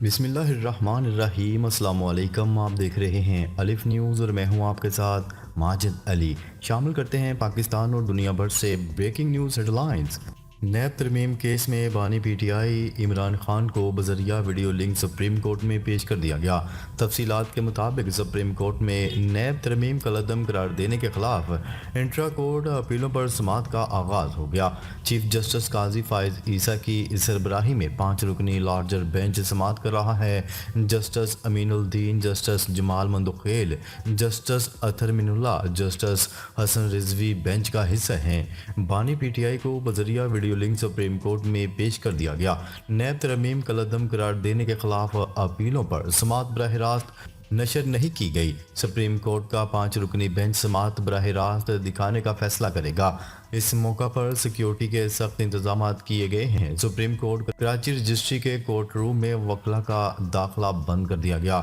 बिस्मिल्लाहिर्रहमानिर्रहीम अस्सलाम वालेकुम। आप देख रहे हैं अलिफ न्यूज़ और मैं हूं आपके साथ माजिद अली। शामिल करते हैं पाकिस्तान और दुनिया भर से ब्रेकिंग न्यूज़ हेडलाइंस। नैब तरमीम केस में बानी पीटीआई इमरान खान को बजरिया वीडियो लिंक सुप्रीम कोर्ट में पेश कर दिया गया। तफसीलात के मुताबिक सुप्रीम कोर्ट में नैब तरमीम का कलअदम करार देने के खिलाफ इंट्रा कोर्ट अपीलों पर समात का आगाज़ हो गया। चीफ जस्टिस काजी फायज ईसा की सरबराही में 5 रुकनी लार्जर बेंच समात कर रहा है। Justice Aminuddin, justice Jamal Mandokhail, justice Athar Minallah, justice Hasan Rizvi bench का हिस्सा हैं। बानी पीटीआई को बजरिया वीडियो लिंक सुप्रीम कोर्ट में पेश कर दिया गया। नैब तरमीम कलअदम करार देने के खिलाफ अपीलों पर समात बराह रास्त नशर नहीं की गई। सुप्रीम कोर्ट का 5 रुकनी बेंच समात बराह रास्त दिखाने का फैसला करेगा। इस मौका पर सिक्योरिटी के सख्त इंतजाम किए गए हैं। सुप्रीम कोर्ट कराची रजिस्ट्री के कोर्ट रूम में वकला का दाखिला बंद कर दिया गया।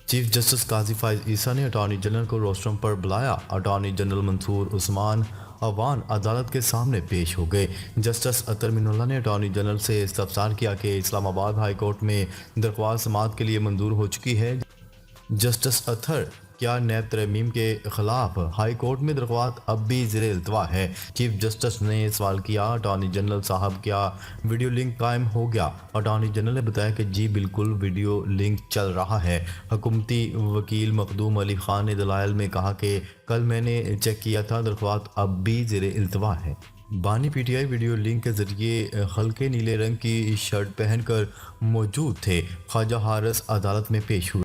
चीफ जस्टिस काजी फायज ईसा ने अटॉर्नी जनरल को रोस्ट्रम पर बुलाया। अटॉर्नी जनरल मंसूर उस्मान अवान अदालत के सामने पेश हो गए। जस्टिस अतर मिनुल्ला ने अटॉर्नी जनरल से इस्तफसार किया कि इस्लामाबाद हाई कोर्ट में दरख्वास्त समात के लिए मंजूर हो चुकी है। जस्टिस अतर, क्या नैब तरमीम के खिलाफ हाई कोर्ट में दरख्वास्त अब भी ज़ेर इल्तवा है? चीफ जस्टिस ने सवाल किया। अटॉर्नी जनरल साहब, क्या वीडियो लिंक कायम हो गया? अटॉर्नी जनरल ने बताया कि जी बिल्कुल, वीडियो लिंक चल रहा है। हुकूमती वकील मखदूम अली खान ने दलाइल में कहा कि कल मैंने चेक किया था, दरख्वास्त अब भी ज़ेर इल्तवा है। बानी पीटीआई वीडियो लिंक के जरिए हल्के नीले रंग की शर्ट पहनकर मौजूद थे। ख्वाजा हारिस अदालत में पेश हुए।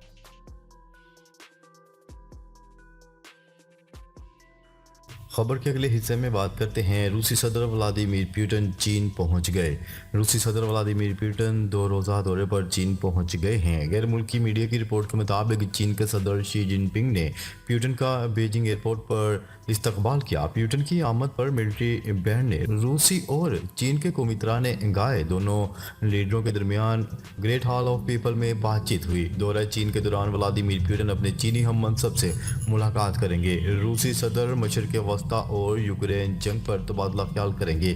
खबर के अगले हिस्से में बात करते हैं। रूसी सदर व्लादिमीर पुतिन चीन पहुंच गए। रूसी सदर व्लादिमीर पुतिन 2 रोज़ा दौरे पर चीन पहुंच गए हैं। गैर मुल्की मीडिया की रिपोर्ट के मुताबिक चीन के सदर शी जिनपिंग ने पुतिन का बीजिंग एयरपोर्ट पर इस्तकबाल किया। पुतिन की आमद पर मिलिट्री बैंड ने रूसी और चीन के कौमितराने गाए। दोनों लीडरों के दरमियान ग्रेट हॉल ऑफ पीपल में बातचीत हुई। दौरा चीन के दौरान व्लादिमीर पुतिन अपने चीनी हम मनसब से मुलाकात करेंगे। रूसी सदर मशरिक़ वस्ता और यूक्रेन जंग पर तबादला ख्याल करेंगे।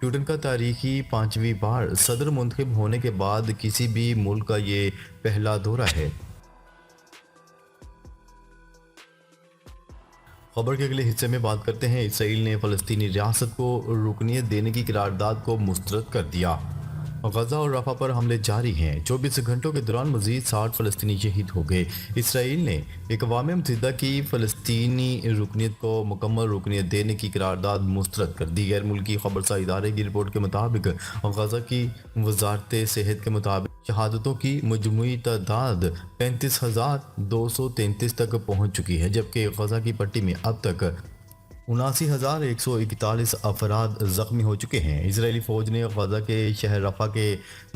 पुतिन का तारीखी 5वीं बार सदर मुंतखब होने के बाद किसी भी मुल्क का ये पहला दौरा है। खबर के अगले हिस्से में बात करते हैं। इसराइल ने फ़लस्तीनी रियासत को रुकनीत देने की करारदाद को मुस्तरद कर दिया। गजा और रफा पर हमले जारी हैं। 24 घंटों के दौरान मजीद 60 फ़लस्तीनी शहीद हो गए। इसराइल ने अक़वाम मुत्तहिदा की फ़लस्तीनी रुकनीत को मुकम्मल रुकनीत देने की करारदाद मुस्तरद कर दी। गैर मुल्की खबरसा इदारे की रिपोर्ट के मुताबिक गजा की वजारत सेहत के मुताबिक शहादतों की मजमूई तादाद 35,233 तक पहुँच चुकी है, जबकि गजा की पट्टी में अब तक 79,141 अफराद ज़ख्मी हो चुके हैं। इजरायली फ़ौज ने गजा के शहर रफ़ा के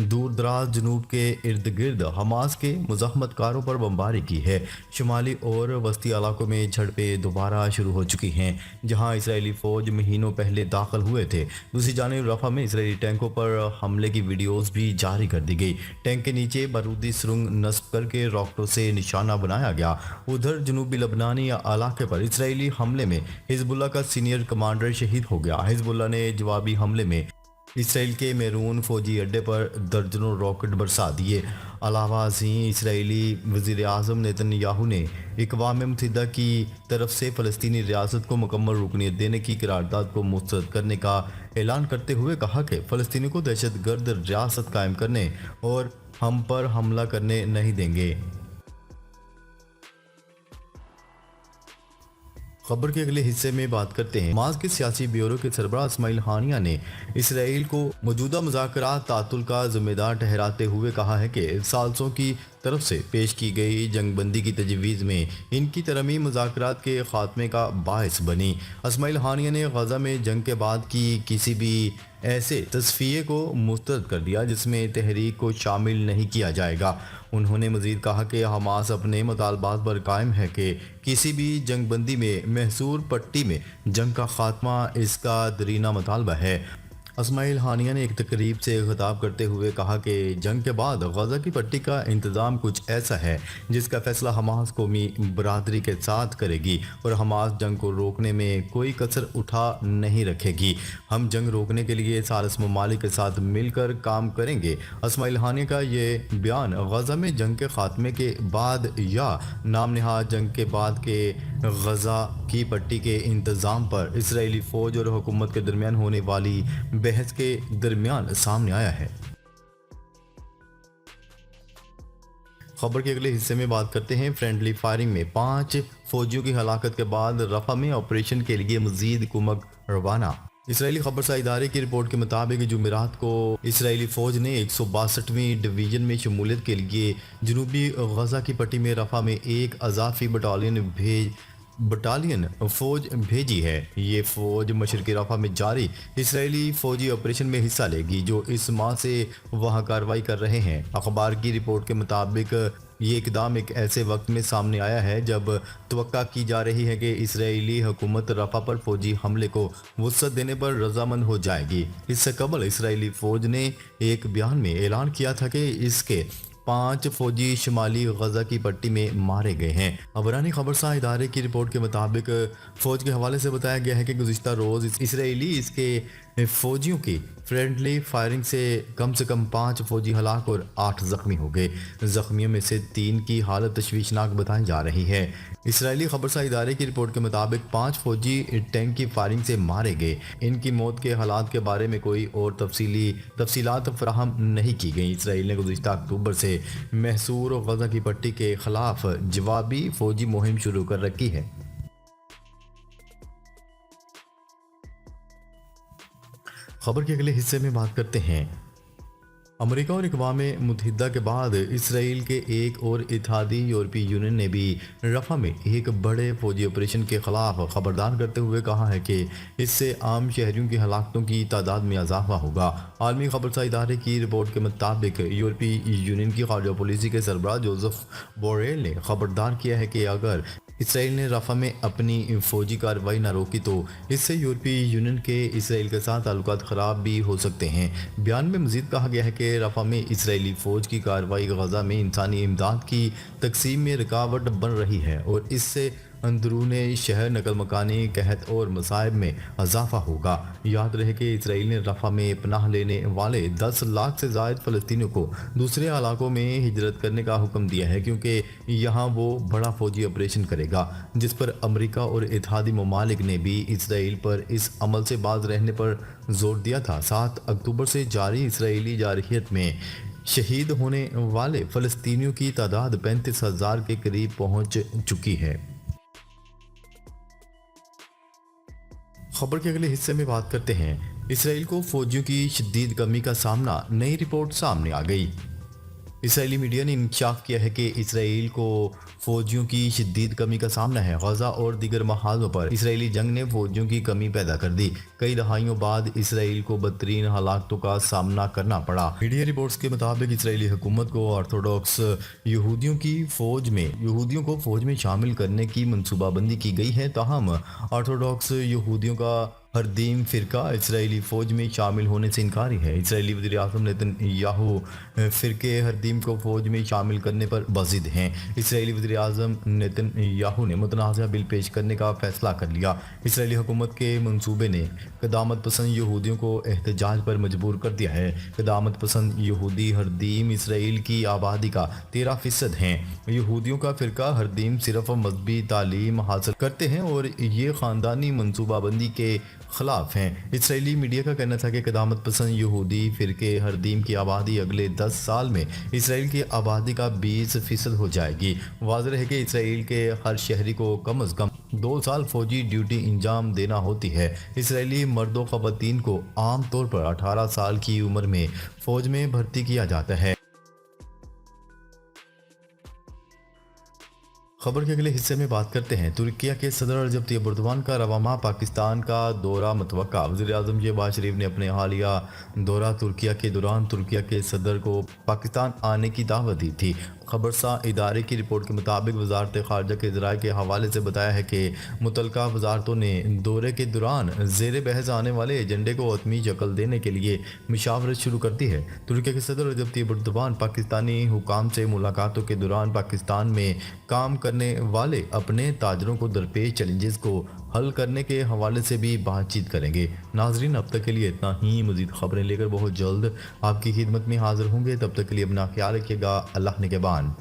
दूर दराज जनूब के इर्द गिर्द हमास के मुज़ाहमतकारों पर बमबारी की है। शुमाली और वस्ती इलाकों में झड़पें दोबारा शुरू हो चुकी हैं, जहां इजरायली फ़ौज महीनों पहले दाखिल हुए थे। दूसरी जानिब रफ़ा में इजरायली टैंकों पर हमले की वीडियोज़ भी जारी कर दी गई। टैंक के नीचे बारूदी सुरंग नस्ब करके रॉकेटों से निशाना बनाया गया। उधर जनूबी लबनानी इलाके पर इजरायली हमले में हिजबुल्लाह का सीनियर कमांडर शहीद हो गया। हिजबुल्लाह ने जवाबी हमले में इसराइल के मेरून फौजी अड्डे पर दर्जनों रॉकेट बरसा दिए। अलावा अजीं इसराइली वज़ीर आज़म नेतन्याहू ने अक़वाम मुत्तहिदा की तरफ से फ़लस्तीनी रियासत को मुकम्मल रुकनीत देने की करारदाद को मुस्तरद करने का ऐलान करते हुए कहा कि फ़लस्तीनी को दहशतगर्द रियासत कायम करने और हम पर हमला करने नहीं देंगे। खबर के अगले हिस्से में बात करते हैं। हमास के सियासी ब्यूरो के सरबराह इस्माइल हानिया ने इसराइल को मौजूदा मुज़ाकरात तातुल का जिम्मेदार ठहराते हुए कहा है कि साल्सों की तरफ से पेश की गई जंगबंदी की तजवीज़ में इनकी तरमीम मुज़ाकरात के ख़ात्मे का बायस बनी। इस्माइल हानिया ने गजा में जंग के बाद की किसी भी ऐसे तस्फ़िये को मुस्तरद कर दिया जिसमें तहरीक को शामिल नहीं किया जाएगा। उन्होंने मज़ीद कहा कि हमास अपने मुतालबात पर कायम है कि किसी भी जंगबंदी में महसूर पट्टी में जंग का खात्मा इसका दरीना मुतालबा है। इस्माइल हानिया ने एक तकरीब से खिताब करते हुए कहा कि जंग के बाद गजा की पट्टी का इंतज़ाम कुछ ऐसा है जिसका फैसला हमास कौमी बरादरी के साथ करेगी और हमास जंग को रोकने में कोई कसर उठा नहीं रखेगी। हम जंग रोकने के लिए सालिस ममालिक के साथ मिलकर काम करेंगे। इस्माइल हानिया का ये बयान गजा में जंग के खात्मे के बाद या नाम नहाद जंग के बाद के गजा की पट्टी के इंतज़ाम पर इसराइली फ़ौज और हुकूमत के दरमियान होने वाली बहस के दरमियान सामने आया है। खबर के अगले हिस्से में बात करते हैं। फ्रेंडली फायरिंग में 5 फौजियों की हलाकत के बाद रफा में ऑपरेशन के लिए मजीद कुमक रवाना। इसराइली खबरसार इदारे की रिपोर्ट के मुताबिक जुमेरात को इसराइली फ़ौज ने 162वीं डिवीज़न में शमूलियत के लिए जनूबी गजा की पट्टी में रफा में एक अजाफी बटालियन फ़ौज भेजी है। ये फ़ौज मशरक़ी रफा में जारी इसराइली फ़ौजी ऑपरेशन में हिस्सा लेगी जो इस माह से वहाँ कार्रवाई कर रहे हैं। अखबार की रिपोर्ट के मुताबिक ये इकदाम एक ऐसे वक्त में सामने आया है जब तवक्का की जा रही है कि इसराइली हुकूमत रफा पर फौजी हमले को वुसअत देने पर रजामंद हो जाएगी। इससे कबल इसराइली फ़ौज ने एक बयान में ऐलान किया था कि इसके 5 फौजी शुमाली गजा की पट्टी में मारे गए हैं। अबरानी खबरसार इदारे की रिपोर्ट के मुताबिक फ़ौज के हवाले से बताया गया है कि गुज़िश्ता रोज़ इसराइली इसके फ़ौजियों की फ्रेंडली फायरिंग से कम 5 फौजी हलाक और 8 ज़ख्मी हो गए। ज़ख्मियों में से 3 की हालत तशवीशनाक बताई जा रही है। इसराइली खबरसार इदारे की रिपोर्ट के मुताबिक 5 फौजी टैंक की फायरिंग से मारे गए। इनकी मौत के हालात के बारे में कोई और तफसीलात फराहम नहीं की गई। इसराइल ने गुज़िश्ता अक्टूबर से महसूर और गजा की पट्टी के खिलाफ जवाबी फौजी मुहिम शुरू कर रखी है। खबर के अगले हिस्से में बात करते हैं। अमेरिका और अक़वाम मुत्तहिदा के बाद इसराइल के एक और इत्तेहादी यूरोपीय यूनियन ने भी रफा में एक बड़े फौजी ऑपरेशन के खिलाफ खबरदार करते हुए कहा है कि इससे आम शहरियों की हलाकतों की तादाद में इजाफा होगा। आलमी खबरसार इदारे की रिपोर्ट के मुताबिक यूरोपीय यूनियन की खारजा पॉलिसी के सरबराह जोसेफ बोरेल ने खबरदार किया है कि अगर इसराइल ने रफा में अपनी फौजी कार्रवाई न रोकी तो इससे यूरोपीय यूनियन के इसराइल के साथ ताल्लुकात ख़राब भी हो सकते हैं। बयान में मज़ीद कहा गया है कि रफा में इसराइली फ़ौज की कार्रवाई गजा में इंसानी इमदाद की तकसीम में रुकावट बन रही है और इससे अंदरून शहर नकल मकानी कहत और मसाइब में इजाफा होगा। याद रहे कि इसराइल ने रफा में पनाह लेने वाले 10 लाख से ज़ायद फ़लस्तीनियों को दूसरे इलाकों में हिजरत करने का हुक्म दिया है क्योंकि यहाँ वो बड़ा फौजी ऑपरेशन करेगा, जिस पर अमेरिका और इत्तेहादी ममालिक ने भी इसराइल पर इस अमल से बाज रहने पर जोर दिया था। 7 अक्टूबर से जारी इसराइली जारहियत में शहीद होने वाले फ़लस्तीनियों की तादाद 35,000 के करीब पहुँच चुकी है। खबर के अगले हिस्से में बात करते हैं। इसराइल को फौजियों की शदीद कमी का सामना, नई रिपोर्ट सामने आ गई। इसराइली मीडिया ने इंकशाफ किया है कि इसराइल को फौजियों की शदीद कमी का सामना है। गजा और दीगर महाजों पर इसराइली जंग ने फौजियों की कमी पैदा कर दी। कई दहाइयों बाद इसराइल को बदतरीन हालातों का सामना करना पड़ा। मीडिया रिपोर्ट्स के मुताबिक इसराइली हुकूमत को ऑर्थोडॉक्स यहूदियों को फौज में शामिल करने की मनसूबाबंदी की गई है। ताहम ऑर्थोडॉक्स यहूदियों का हरदीम फ़िरका इसराइली फ़ौज में शामिल होने से इनकारी है। इसराइली वज़ीर आज़म नेतन्याहू फ़िरके हरदीम को फ़ौज में शामिल करने पर बाज़िद हैं। इसराइली वज़ीर आज़म नेतन्याहू ने मुतनाज़ा बिल पेश करने का फ़ैसला कर लिया। इसराइली हुकूमत के मंसूबे ने क़दामत पसंद यहूदियों को एहतजाज पर मजबूर कर दिया है। क़दामत पसंद यहूदी हरदीम इसराइल की आबादी का 13% हैं। यहूदियों का फ़िरका हरदीम सिर्फ मजहबी तालीम हासिल करते हैं और ये ख़ानदानी मनसूबाबंदी के खिलाफ हैं। इसराइली मीडिया का कहना था कि क़दामत पसंद यहूदी फ़िरके हरदीम की आबादी अगले 10 साल में इसराइल की आबादी का 20% हो जाएगी। वाज़ेह है कि इसराइल के हर शहरी को कम अज़ कम 2 साल फौजी ड्यूटी इंजाम देना होती है। इसराइली मर्दों ख़वातीन को आम तौर पर 18 साल की उम्र में फ़ौज में भर्ती किया जाता है। खबर के अगले हिस्से में बात करते हैं। तुर्किया के सदर रजब तैयब एर्दोगान का रवा माह पाकिस्तान का दौरा मुतवक्का। वज़ीर आज़म शहबाज शरीफ ने अपने हालिया दौरा तुर्किया के दौरान तुर्किया के सदर को पाकिस्तान आने की दावत दी थी खबरसा इदारे की रिपोर्ट के मुताबिक वजारत खारजा के ज़राए के हवाले से बताया है कि मुतलका वजारतों ने दौरे के दौरान ज़ेर बहस आने वाले एजेंडे को हतमी शक्ल देने के लिए मुशावरत शुरू कर दी है। तुर्की के सदर रजब तैयब एर्दोगान पाकिस्तानी हुकाम से मुलाकातों के दौरान पाकिस्तान में काम करने वाले अपने ताजरों को दरपेश चैलेंजेस को हल करने के हवाले से भी बातचीत करेंगे। नाजरीन, अब तक के लिए इतना ही। मज़ीद खबरें लेकर बहुत जल्द आपकी खिदमत में हाजिर होंगे। तब तक के लिए अपना ख्याल रखिएगा। अल्लाह निगहबान।